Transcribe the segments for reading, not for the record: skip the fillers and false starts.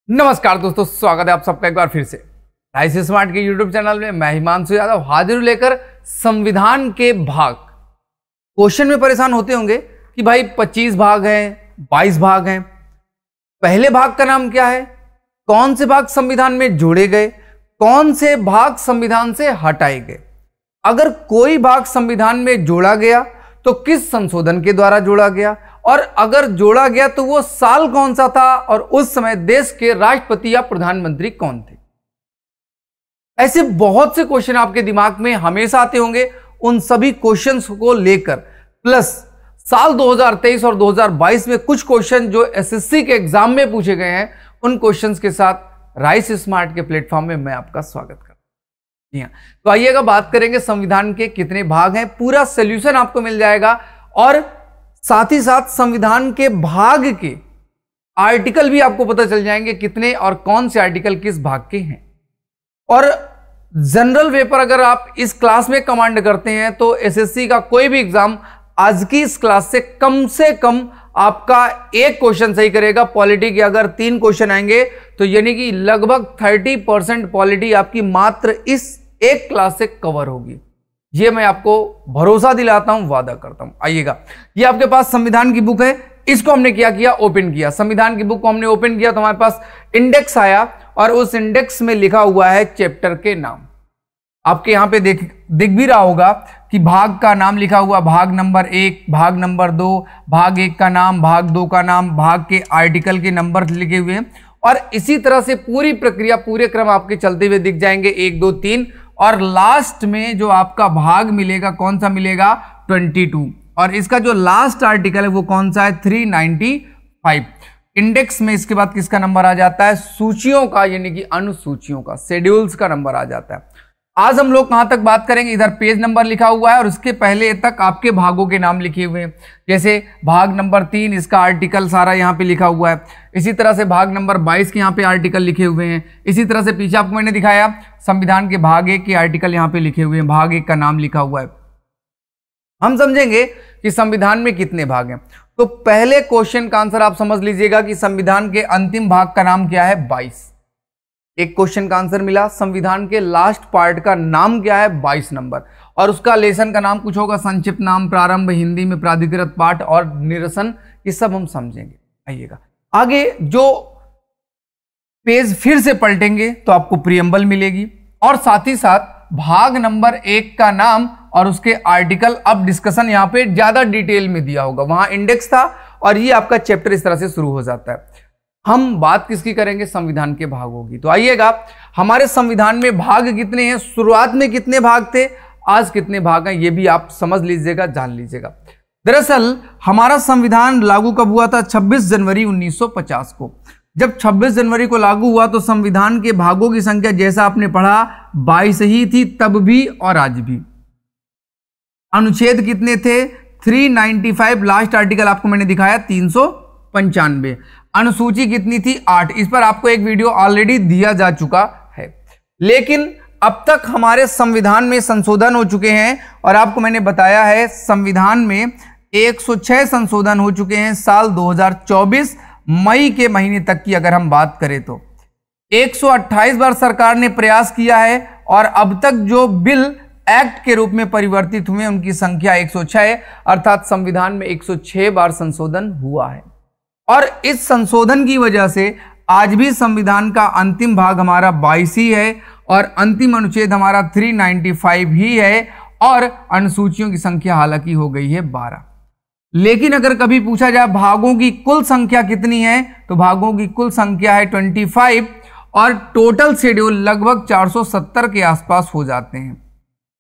नमस्कार दोस्तों, स्वागत है आप सबका एक बार फिर से राइस स्मार्ट के यूट्यूब चैनल में। मैं हिमांशु यादव हाजिर लेकर संविधान के भाग। क्वेश्चन में परेशान होते होंगे कि भाई 25 भाग हैं, 22 भाग हैं, पहले भाग का नाम क्या है, कौन से भाग संविधान में जोड़े गए, कौन से भाग संविधान से हटाए गए। अगर कोई भाग संविधान में जोड़ा गया तो किस संशोधन के द्वारा जोड़ा गया, और अगर जोड़ा गया तो वो साल कौन सा था, और उस समय देश के राष्ट्रपति या प्रधानमंत्री कौन थे। ऐसे बहुत से क्वेश्चन आपके दिमाग में हमेशा आते होंगे। उन सभी क्वेश्चंस को लेकर प्लस साल 2023 और 2022 में कुछ क्वेश्चन जो एसएससी के एग्जाम में पूछे गए हैं, उन क्वेश्चंस के साथ राइस स्मार्ट के प्लेटफॉर्म में मैं आपका स्वागत करता हूं। तो आइएगा बात करेंगे संविधान के कितने भाग हैं, पूरा सोल्यूशन आपको मिल जाएगा, और साथ ही साथ संविधान के भाग के आर्टिकल भी आपको पता चल जाएंगे कितने और कौन से आर्टिकल किस भाग के हैं। और जनरल वे पर अगर आप इस क्लास में कमांड करते हैं तो एसएससी का कोई भी एग्जाम आज की इस क्लास से कम आपका एक क्वेश्चन सही करेगा। पॉलिटी के अगर 3 क्वेश्चन आएंगे तो यानी कि लगभग 30% पॉलिटी आपकी मात्र इस एक क्लास से कवर होगी। ये मैं आपको भरोसा दिलाता हूं, वादा करता हूं। आइएगा, ये आपके पास संविधान की बुक है, इसको हमने क्या किया, ओपन किया। संविधान की बुक को हमने ओपन किया तो हमारे पास इंडेक्स आया, और उस इंडेक्स में लिखा हुआ है चैप्टर के नाम। आपके यहां पे दिख भी रहा होगा कि भाग का नाम लिखा हुआ, भाग नंबर 1, भाग नंबर 2, भाग 1 का नाम, भाग 2 का नाम, भाग के आर्टिकल के नंबर लिखे हुए हैं। और इसी तरह से पूरी प्रक्रिया, पूरे क्रम आपके चलते हुए दिख जाएंगे, 1, 2, 3, और लास्ट में जो आपका भाग मिलेगा कौन सा मिलेगा, 22। और इसका जो लास्ट आर्टिकल है वो कौन सा है, 395। इंडेक्स में इसके बाद किसका नंबर आ जाता है, सूचियों का, यानी कि अनुसूचियों का, शेड्यूल्स का नंबर आ जाता है। आज हम लोग कहां तक बात करेंगे, इधर पेज नंबर लिखा हुआ है और उसके पहले तक आपके भागों के नाम लिखे हुए हैं। जैसे भाग नंबर 3, इसका आर्टिकल सारा यहाँ पे लिखा हुआ है। इसी तरह से भाग नंबर 22 के यहाँ पे आर्टिकल लिखे हुए हैं। इसी तरह से पीछे आपको मैंने दिखाया संविधान के भाग 1 के आर्टिकल यहाँ पे लिखे हुए हैं, भाग 1 का नाम लिखा हुआ है। हम समझेंगे कि संविधान में कितने भाग हैं। तो पहले क्वेश्चन का आंसर आप समझ लीजिएगा कि संविधान के अंतिम भाग का नाम क्या है, 22। एक क्वेश्चन का आंसर मिला। संविधान के लास्ट पार्ट का नाम क्या है, 22 नंबर, और उसका लेसन का नाम कुछ होगा, संक्षिप्त नाम, प्रारंभ, हिंदी में प्राधिकृत पाठ और निरसन, ये सब हम समझेंगे। आइएगा आगे, जो पेज फिर से पलटेंगे तो आपको प्रियम्बल मिलेगी, और साथ ही साथ भाग नंबर 1 का नाम और उसके आर्टिकल। अब डिस्कशन यहाँ पे ज्यादा डिटेल में दिया होगा, वहां इंडेक्स था और ये आपका चैप्टर इस तरह से शुरू हो जाता है। हम बात किसकी करेंगे, संविधान के भागों की। तो आइएगा, हमारे संविधान में भाग कितने हैं, शुरुआत में कितने भाग थे, आज कितने भाग हैं, ये भी आप समझ लीजिएगा, जान लीजिएगा। दरअसल हमारा संविधान लागू कब हुआ था, 26 जनवरी 1950 को। जब 26 जनवरी को लागू हुआ तो संविधान के भागों की संख्या जैसा आपने पढ़ा 22 ही थी, तब भी और आज भी। अनुच्छेद कितने थे, 395, लास्ट आर्टिकल आपको मैंने दिखाया 395। अनुसूची कितनी थी, 8। इस पर आपको एक वीडियो ऑलरेडी दिया जा चुका है। लेकिन अब तक हमारे संविधान में संशोधन हो चुके हैं, और आपको मैंने बताया है संविधान में 106 संशोधन हो चुके हैं। साल 2024 मई के महीने तक की अगर हम बात करें तो 128 बार सरकार ने प्रयास किया है, और अब तक जो बिल एक्ट के रूप में परिवर्तित हुए उनकी संख्या 106, अर्थात संविधान में 106 बार संशोधन हुआ है। और इस संशोधन की वजह से आज भी संविधान का अंतिम भाग हमारा 22 ही है, और अंतिम अनुच्छेद हमारा 395 ही है, और अनुसूचियों की संख्या हालांकि हो गई है 12। लेकिन अगर कभी पूछा जाए भागों की कुल संख्या कितनी है, तो भागों की कुल संख्या है 25, और टोटल शेड्यूल लगभग 470 के आसपास हो जाते हैं।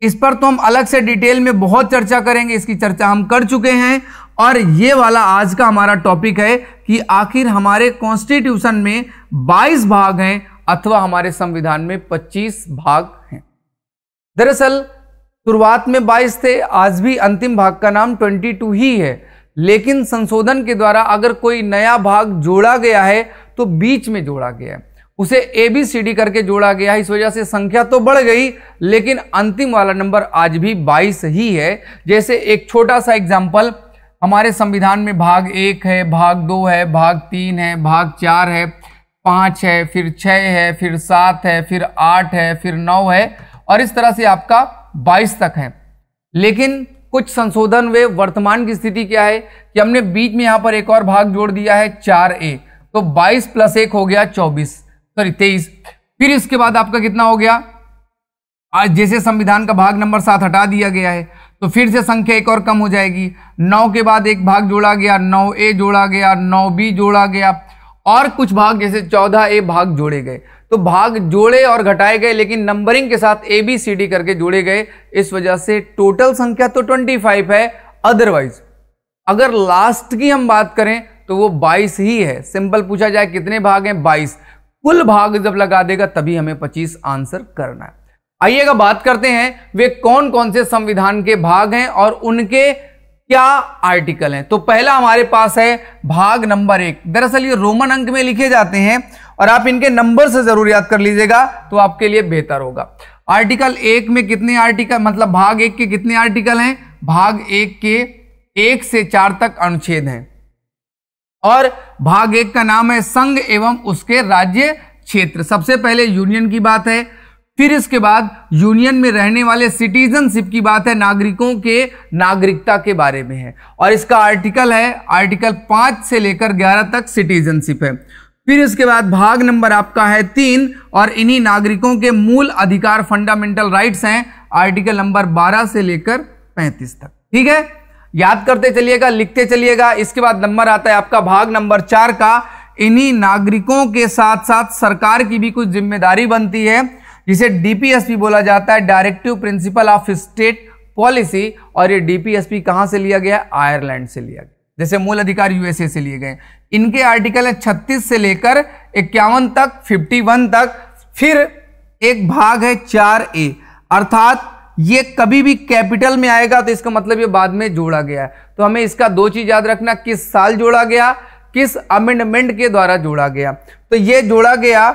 इस पर तो हम अलग से डिटेल में बहुत चर्चा करेंगे, इसकी चर्चा हम कर चुके हैं। और ये वाला आज का हमारा टॉपिक है कि आखिर हमारे कॉन्स्टिट्यूशन में 22 भाग हैं अथवा हमारे संविधान में 25 भाग हैं। दरअसल शुरुआत में 22 थे, आज भी अंतिम भाग का नाम 22 ही है। लेकिन संशोधन के द्वारा अगर कोई नया भाग जोड़ा गया है तो बीच में जोड़ा गया है, उसे ABCD करके जोड़ा गया है। इस वजह से संख्या तो बढ़ गई, लेकिन अंतिम वाला नंबर आज भी 22 ही है। जैसे एक छोटा सा एग्जाम्पल, हमारे संविधान में भाग 1 है, भाग 2 है, भाग 3 है, भाग 4 है, 5 है, फिर 6 है, फिर 7 है, फिर 8 है, फिर 9 है और इस तरह से आपका 22 तक है। लेकिन कुछ संशोधन हुए। वर्तमान की स्थिति क्या है कि हमने बीच में यहां पर एक और भाग जोड़ दिया है 4a, तो 22 + 1 हो गया 23। फिर इसके बाद आपका कितना हो गया, आज जैसे संविधान का भाग नंबर 7 हटा दिया गया है तो फिर से संख्या एक और कम हो जाएगी। 9 के बाद एक भाग जोड़ा गया, 9a जोड़ा गया, 9b जोड़ा गया और कुछ भाग जैसे 14a भाग जोड़े गए। तो भाग जोड़े और घटाए गए लेकिन नंबरिंग के साथ ABCD करके जोड़े गए। इस वजह से टोटल संख्या तो 25 है। अदरवाइज अगर लास्ट की हम बात करें तो वो 22 ही है। सिंपल पूछा जाए कितने भाग हैं, 22। कुल भाग जब लगा देगा तभी हमें 25 आंसर करना है। आइएगा बात करते हैं वे कौन कौन से संविधान के भाग हैं और उनके क्या आर्टिकल हैं। तो पहला हमारे पास है भाग नंबर 1। दरअसल ये रोमन अंक में लिखे जाते हैं और आप इनके नंबर से जरूर याद कर लीजिएगा तो आपके लिए बेहतर होगा। आर्टिकल 1 में कितने आर्टिकल, मतलब भाग 1 के कितने आर्टिकल हैं? भाग 1 के 1 से 4 तक अनुच्छेद हैं और भाग 1 का नाम है संघ एवं उसके राज्य क्षेत्र। सबसे पहले यूनियन की बात है, फिर इसके बाद यूनियन में रहने वाले सिटीजनशिप की बात है, नागरिकों के नागरिकता के बारे में है और इसका आर्टिकल है आर्टिकल 5 से लेकर 11 तक सिटीजनशिप है। फिर इसके बाद भाग नंबर आपका है 3 और इन्हीं नागरिकों के मूल अधिकार फंडामेंटल राइट्स हैं, आर्टिकल नंबर 12 से लेकर 35 तक। ठीक है, याद करते चलिएगा, लिखते चलिएगा। इसके बाद नंबर आता है आपका भाग नंबर 4 का। इन्हीं नागरिकों के साथ साथ सरकार की भी कुछ जिम्मेदारी बनती है जिसे DPSP बोला जाता है, directive principle of state policy. और ये DPSP कहां से लिया गया? आयरलैंड से लिया गया। जैसे मूल अधिकार USA से लिए गए। इनके आर्टिकल है 36 से लेकर 51 तक, 51 तक। फिर एक भाग है 4A, अर्थात ये कभी भी कैपिटल में आएगा तो इसका मतलब ये बाद में जोड़ा गया है। तो हमें इसका 2 चीज याद रखना, किस साल जोड़ा गया, किस अमेंडमेंट के द्वारा जोड़ा गया। तो ये जोड़ा गया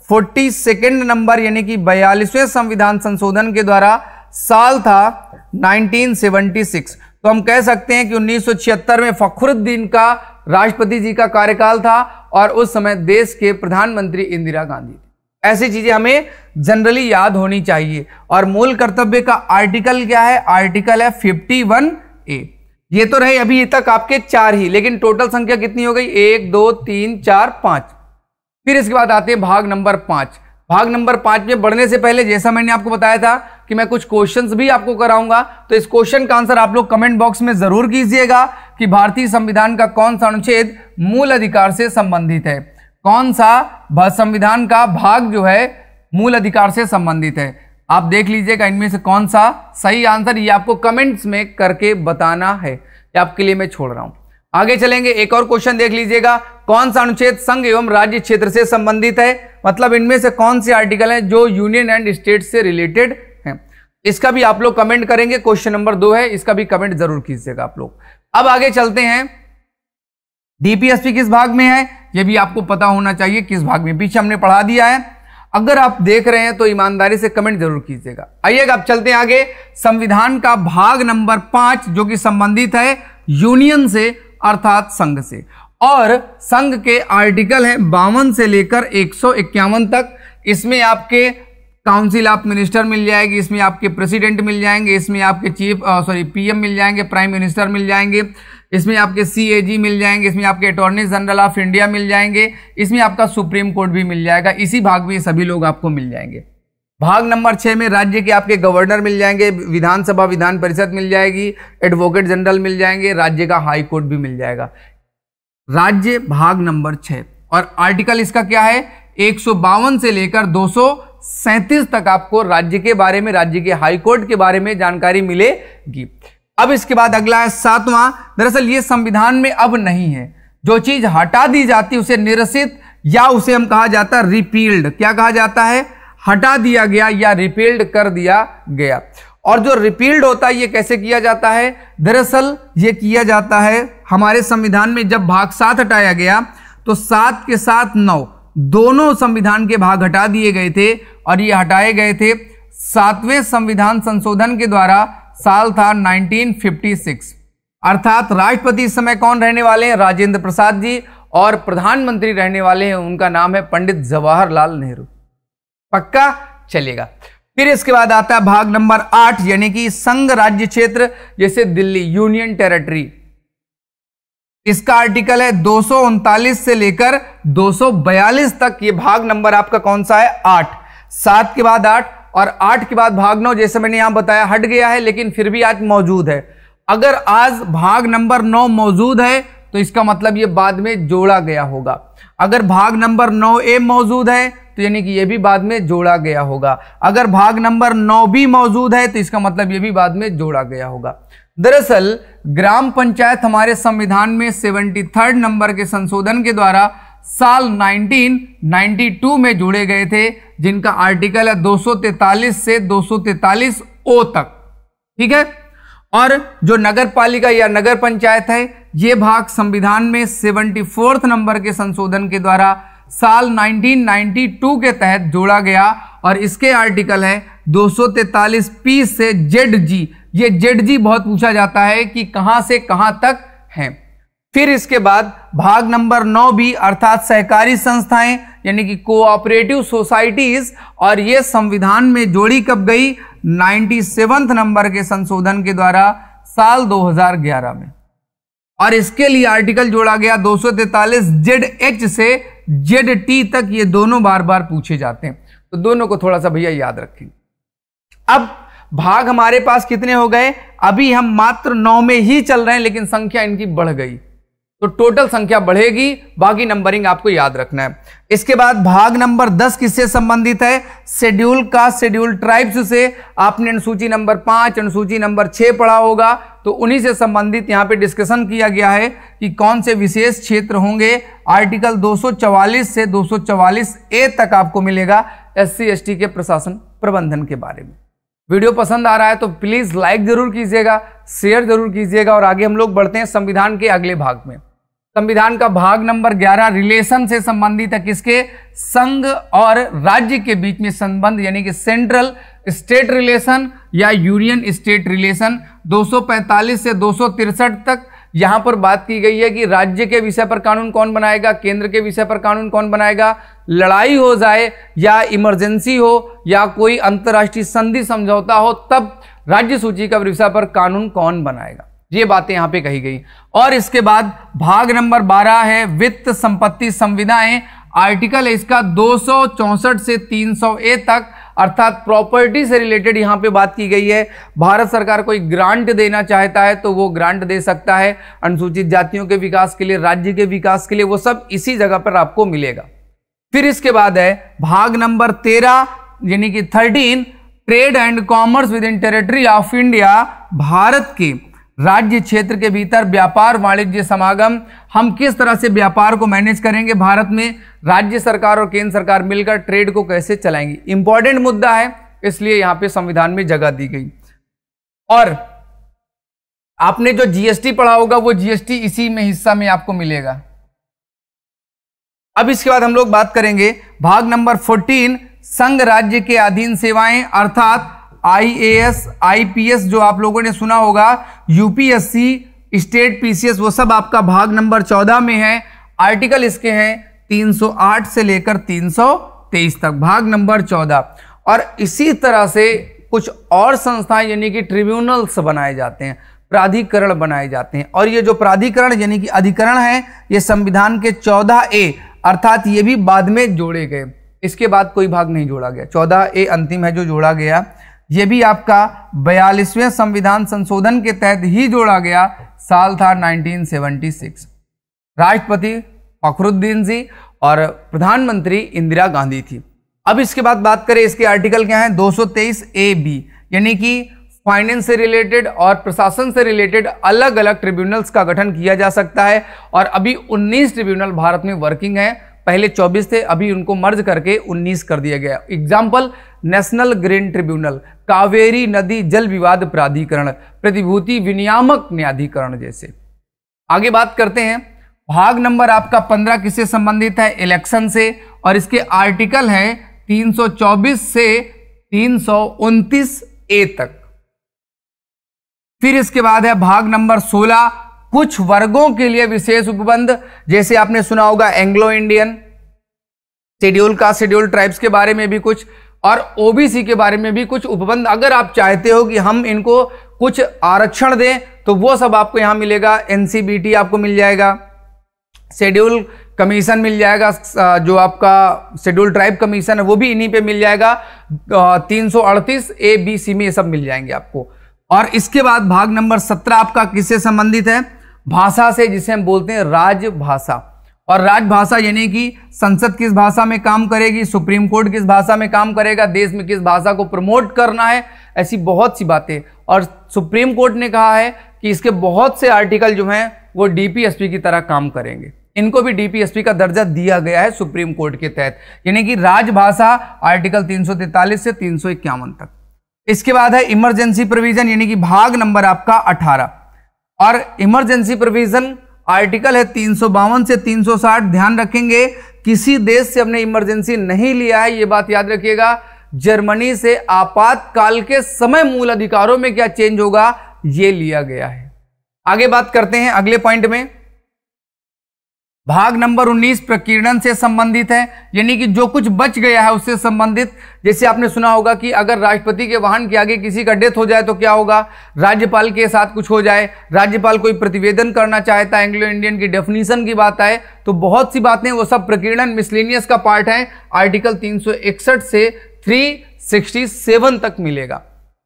42 नंबर यानी कि 42वें संविधान संशोधन के द्वारा। साल था 1976। तो हम कह सकते हैं कि 1976 में फखरुद्दीन का राष्ट्रपति जी का कार्यकाल था और उस समय देश के प्रधानमंत्री इंदिरा गांधी थी। ऐसी चीजें हमें जनरली याद होनी चाहिए। और मूल कर्तव्य का आर्टिकल क्या है? आर्टिकल है 51A। ये तो रहे अभी तक आपके 4 ही, लेकिन टोटल संख्या कितनी हो गई? 1 2 3 4 5। फिर इसके बाद आते हैं भाग नंबर 5। भाग नंबर 5 में बढ़ने से पहले जैसा मैंने आपको बताया था कि मैं कुछ क्वेश्चंस भी आपको कराऊंगा, तो इस क्वेश्चन का आंसर आप लोग कमेंट बॉक्स में जरूर कीजिएगा कि भारतीय संविधान का कौन सा अनुच्छेद मूल अधिकार से संबंधित है, कौन सा संविधान का भाग जो है मूल अधिकार से संबंधित है। आप देख लीजिएगा इनमें से कौन सा सही आंसर, ये आपको कमेंट्स में करके बताना है। ये आपके लिए मैं छोड़ रहा हूं। आगे चलेंगे, एक और क्वेश्चन देख लीजिएगा, कौन सा अनुच्छेद संघ एवं राज्य क्षेत्र से संबंधित है, मतलब इनमें से कौन से आर्टिकल हैं जो यूनियन एंड स्टेट से रिलेटेड हैं। इसका भी आप लोग कमेंट करेंगे। क्वेश्चन नंबर 2 है, इसका भी कमेंट जरूर कीजिएगा आप लोग। अब आगे चलते हैं, DPSP किस भाग में है यह भी आपको पता होना चाहिए, किस भाग में, पीछे हमने पढ़ा दिया है। अगर आप देख रहे हैं तो ईमानदारी से कमेंट जरूर कीजिएगा। आइएगा अब चलते हैं आगे, संविधान का भाग नंबर 5 जो कि संबंधित है यूनियन से अर्थात संघ से, और संघ के आर्टिकल है 52 से लेकर 151 तक। इसमें आपके काउंसिल ऑफ मिनिस्टर मिल जाएगी, इसमें आपके प्रेसिडेंट मिल जाएंगे, इसमें आपके PM मिल जाएंगे, प्राइम मिनिस्टर मिल जाएंगे, इसमें आपके CAG मिल जाएंगे, इसमें आपके अटॉर्नी जनरल ऑफ इंडिया मिल जाएंगे, इसमें आपका सुप्रीम कोर्ट भी मिल जाएगा। इसी भाग में सभी लोग आपको मिल जाएंगे। भाग नंबर 6 में राज्य के आपके गवर्नर मिल जाएंगे, विधानसभा विधान परिषद मिल जाएगी, एडवोकेट जनरल मिल जाएंगे, राज्य का हाई कोर्ट भी मिल जाएगा। राज्य भाग नंबर 6 और आर्टिकल इसका क्या है? 152 से लेकर 237 तक आपको राज्य के बारे में, राज्य के हाई कोर्ट के बारे में जानकारी मिलेगी। अब इसके बाद अगला है 7वां। दरअसल ये संविधान में अब नहीं है, जो चीज हटा दी जाती है उसे निरसित या उसे हम कहा जाता है रिपील्ड। क्या कहा जाता है? हटा दिया गया या रिपील्ड कर दिया गया। और जो रिपील्ड होता है ये कैसे किया जाता है? दरअसल ये किया जाता है हमारे संविधान में जब भाग 7 हटाया गया तो 7 के साथ 9 दोनों संविधान के भाग हटा दिए गए थे और ये हटाए गए थे 7वें संविधान संशोधन के द्वारा। साल था 1956, अर्थात राष्ट्रपति इस समय कौन रहने वाले हैं? राजेंद्र प्रसाद जी, और प्रधानमंत्री रहने वाले हैं, उनका नाम है पंडित जवाहरलाल नेहरू। पक्का चलेगा। फिर इसके बाद आता है भाग नंबर 8 यानी कि संघ राज्य क्षेत्र, जैसे दिल्ली यूनियन टेरिटरी। इसका आर्टिकल है 239 से लेकर 242 तक। ये भाग नंबर आपका कौन सा है? 8। 7 के बाद 8 और 8 के बाद भाग 9, जैसे मैंने यहां बताया हट गया है, लेकिन फिर भी आज मौजूद है। अगर आज भाग नंबर 9 मौजूद है तो इसका मतलब ये बाद में जोड़ा गया होगा। अगर भाग नंबर 9A मौजूद है तो यानी कि ये भी बाद में जोड़ा गया होगा। अगर भाग नंबर 9B मौजूद है तो इसका मतलब ये भी बाद में जोड़ा गया होगा। दरअसल ग्राम पंचायत हमारे संविधान में 73rd नंबर के संशोधन के द्वारा साल 1992 में जोड़े गए थे, जिनका आर्टिकल है 243 से 243O तक। ठीक है। और जो नगर पालिका या नगर पंचायत है, ये भाग संविधान में 74th नंबर के संशोधन के द्वारा साल 1992 के तहत जोड़ा गया और इसके आर्टिकल है 243P से ZG। ये ZG बहुत पूछा जाता है कि कहां से कहां तक है। फिर इसके बाद भाग नंबर 9B अर्थात सहकारी संस्थाएं यानी कि कोऑपरेटिव सोसाइटीज, और ये संविधान में जोड़ी कब गई? 97th नंबर के संशोधन के द्वारा साल 2011 में। और इसके लिए आर्टिकल जोड़ा गया 243 ZH से ZT तक। ये दोनों बार बार पूछे जाते हैं, तो दोनों को थोड़ा सा भैया याद रखें। अब भाग हमारे पास कितने हो गए? अभी हम मात्र 9 में ही चल रहे हैं, लेकिन संख्या इनकी बढ़ गई, तो टोटल संख्या बढ़ेगी। बाकी नंबरिंग आपको याद रखना है। इसके बाद भाग नंबर 10 किससे संबंधित है? शेड्यूल कास्ट शेड्यूल ट्राइब्स से। आपने अनुसूची नंबर 5 अनुसूची नंबर 6 पढ़ा होगा, तो उन्हीं से संबंधित यहाँ पे डिस्कशन किया गया है कि कौन से विशेष क्षेत्र होंगे। आर्टिकल 244 से 244A तक आपको मिलेगा SC ST के प्रशासन प्रबंधन के बारे में। वीडियो पसंद आ रहा है तो प्लीज लाइक जरूर कीजिएगा, शेयर जरूर कीजिएगा। और आगे हम लोग बढ़ते हैं संविधान के अगले भाग में। संविधान का भाग नंबर 11 रिलेशन से संबंधित है। किसके? संघ और राज्य के बीच में संबंध, यानी कि सेंट्रल स्टेट रिलेशन या यूनियन स्टेट रिलेशन। 245 से 263 तक यहां पर बात की गई है कि राज्य के विषय पर कानून कौन बनाएगा, केंद्र के विषय पर कानून कौन बनाएगा। लड़ाई हो जाए या इमरजेंसी हो या कोई अंतर्राष्ट्रीय संधि समझौता हो, तब राज्य सूची का विषय पर कानून कौन बनाएगा, ये बातें यहां पे कही गई। और इसके बाद भाग नंबर 12 है वित्त संपत्ति संविदाएं। आर्टिकल है इसका 264 से 300A तक, अर्थात प्रॉपर्टी से रिलेटेड यहां पे बात की गई है। भारत सरकार कोई ग्रांट देना चाहता है तो वो ग्रांट दे सकता है, अनुसूचित जातियों के विकास के लिए, राज्य के विकास के लिए, वो सब इसी जगह पर आपको मिलेगा। फिर इसके बाद है भाग नंबर 13 यानी कि 13 trade and commerce with in territory of India. Bharat के राज्य क्षेत्र के भीतर व्यापार वाणिज्य समागम। हम किस तरह से व्यापार को मैनेज करेंगे भारत में, राज्य सरकार और केंद्र सरकार मिलकर ट्रेड को कैसे चलाएंगे। इंपॉर्टेंट मुद्दा है, इसलिए यहां पे संविधान में जगह दी गई। और आपने जो जीएसटी पढ़ा होगा वो जीएसटी इसी में हिस्सा में आपको मिलेगा। अब इसके बाद हम लोग बात करेंगे भाग नंबर 14 संघ राज्य के अधीन सेवाएं, अर्थात IAS IPS जो आप लोगों ने सुना होगा, UPSC स्टेट PCS, वो सब आपका भाग नंबर 14 में है। आर्टिकल इसके हैं 308 से लेकर 323 तक, भाग नंबर 14। और इसी तरह से कुछ और संस्थाएं यानी कि ट्रिब्यूनल्स बनाए जाते हैं, प्राधिकरण बनाए जाते हैं। और ये जो प्राधिकरण यानी कि अधिकरण है, ये संविधान के 14A अर्थात ये भी बाद में जोड़े गए, इसके बाद कोई भाग नहीं जोड़ा गया। 14A अंतिम है जो जोड़ा गया, ये भी आपका 42वें संविधान संशोधन के तहत ही जोड़ा गया। साल था 1976। राष्ट्रपति फखरुद्दीन जी और प्रधानमंत्री इंदिरा गांधी थी। अब इसके बाद बात करें, इसके आर्टिकल क्या है? 223AB यानी कि फाइनेंस से रिलेटेड और प्रशासन से रिलेटेड अलग अलग ट्रिब्यूनल्स का गठन किया जा सकता है। और अभी 19 ट्रिब्यूनल भारत में वर्किंग है, पहले 24 थे, अभी उनको मर्ज करके 19 कर दिया गया। Example national green tribunal, Kaveri नदी जल विवाद प्राधिकरण, प्रतिभूति विनियामक न्यायाधिकरण जैसे। आगे बात करते हैं, भाग नंबर आपका 15 किससे संबंधित है? इलेक्शन से। और इसके आर्टिकल है 324 से 329A तक। फिर इसके बाद है भाग नंबर 16 कुछ वर्गों के लिए विशेष उपबंध, जैसे आपने सुना होगा Anglo Indian, schedule caste schedule tribes के बारे में भी कुछ, और ओबीसी के बारे में भी कुछ उपबंध। अगर आप चाहते हो कि हम इनको कुछ आरक्षण दें तो वो सब आपको यहां मिलेगा। एनसीबीटी आपको मिल जाएगा, शेड्यूल कमीशन मिल जाएगा, जो आपका शेड्यूल ट्राइब कमीशन है वो भी इन्हीं पे मिल जाएगा। 338 ए बी सी में ये सब मिल जाएंगे आपको। और इसके बाद भाग नंबर 17 आपका किससे संबंधित है? भाषा से, जिसे हम बोलते हैं राजभाषा। और राजभाषा यानी कि संसद किस भाषा में काम करेगी, सुप्रीम कोर्ट किस भाषा में काम करेगा, देश में किस भाषा को प्रमोट करना है, ऐसी बहुत सी बातें। और सुप्रीम कोर्ट ने कहा है कि इसके बहुत से आर्टिकल जो हैं वो डीपीएसपी की तरह काम करेंगे। इनको भी डीपीएसपी का दर्जा दिया गया है सुप्रीम कोर्ट के तहत, यानी कि राजभाषा आर्टिकल 343 से 351 तक। इसके बाद है इमरजेंसी प्रोविजन, यानी कि भाग नंबर आपका 18। और इमरजेंसी प्रोविजन आर्टिकल है 352 से 360। ध्यान रखेंगे, किसी देश से हमने इमरजेंसी नहीं लिया है, ये बात याद रखिएगा। जर्मनी से आपातकाल के समय मूल अधिकारों में क्या चेंज होगा, ये लिया गया है। आगे बात करते हैं अगले पॉइंट में। भाग नंबर 19 प्रकीर्णन से संबंधित है, यानी कि जो कुछ बच गया है उससे संबंधित। जैसे आपने सुना होगा कि अगर राष्ट्रपति के वाहन के आगे किसी का डेथ हो जाए तो क्या होगा, राज्यपाल के साथ कुछ हो जाए, राज्यपाल कोई प्रतिवेदन करना चाहता है, एंग्लो इंडियन की डेफिनेशन की बात आए, तो बहुत सी बातें वो सब प्रकीर्णन मिसलेनियस का पार्ट है। आर्टिकल 361 से 367 तक मिलेगा।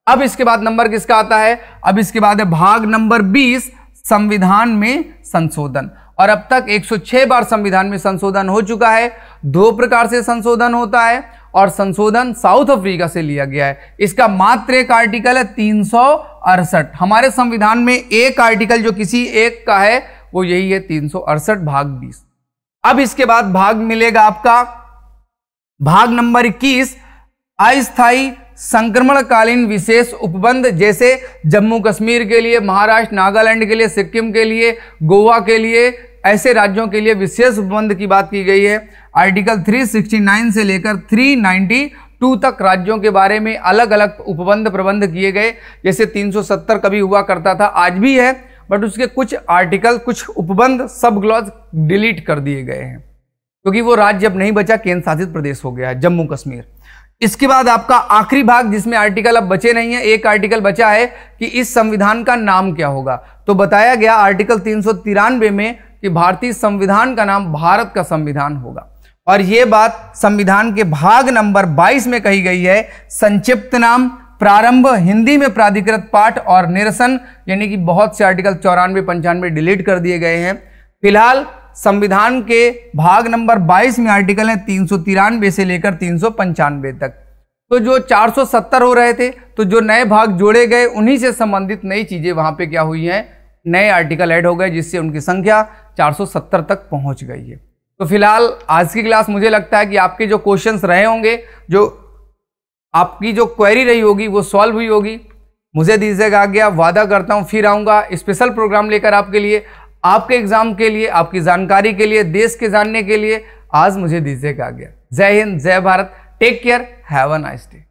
अब इसके बाद नंबर किसका आता है? अब इसके बाद है भाग नंबर 20 संविधान में संशोधन। और अब तक 106 बार संविधान में संशोधन हो चुका है। 2 प्रकार से संशोधन होता है और संशोधन साउथ अफ्रीका से लिया गया है। इसका मात्र एक आर्टिकल है 368। हमारे संविधान में एक आर्टिकल जो किसी एक का है वो यही है 368 भाग 20। अब इसके बाद भाग मिलेगा आपका भाग नंबर 21 अस्थायी संक्रमणकालीन विशेष उपबंध, जैसे जम्मू कश्मीर के लिए, महाराष्ट्र नागालैंड के लिए, सिक्किम के लिए, गोवा के लिए, ऐसे राज्यों के लिए विशेष उपबंध की बात की गई है। आर्टिकल 369 से लेकर 392 तक राज्यों के बारे में अलग अलग उपबंध प्रबंध किए गए। जैसे 370 कभी हुआ करता था, आज भी है, बट उसके कुछ आर्टिकल, कुछ उपबंध, सब क्लॉज डिलीट कर दिए गए हैं क्योंकि वो राज्य अब नहीं बचा, केंद्र शासित प्रदेश हो गया है जम्मू कश्मीर। इसके बाद आपका आखिरी भाग जिसमें आर्टिकल अब बचे नहीं है, एक आर्टिकल बचा है कि इस संविधान का नाम क्या होगा। तो बताया गया आर्टिकल 393 में कि भारतीय संविधान का नाम भारत का संविधान होगा। और यह बात संविधान के भाग नंबर 22 में कही गई है। संक्षिप्त नाम, प्रारंभ, हिंदी में प्राधिकृत पाठ और निरसन, यानी कि बहुत से आर्टिकल 94, 95 डिलीट कर दिए गए हैं। फिलहाल संविधान के भाग नंबर 22 में आर्टिकल है 393 से लेकर 395 तक। तो जो 470 हो रहे थे, तो जो नए भाग जोड़े गए उन्हीं से संबंधित नई चीजें वहां पे क्या हुई हैं, नए आर्टिकल ऐड हो गए, जिससे उनकी संख्या 470 तक पहुंच गई है। तो फिलहाल आज की क्लास मुझे लगता है कि आपके जो क्वेश्चंस रहे होंगे, जो आपकी जो क्वेरी रही होगी वो सॉल्व हुई होगी। मुझे दीजिएगा आज्ञा, वादा करता हूं फिर आऊंगा स्पेशल प्रोग्राम लेकर आपके लिए, आपके एग्जाम के लिए, आपकी जानकारी के लिए, देश के जानने के लिए। आज मुझे दीजिएगा आज्ञा। जय हिंद, जय Bharat, take care, have a nice day.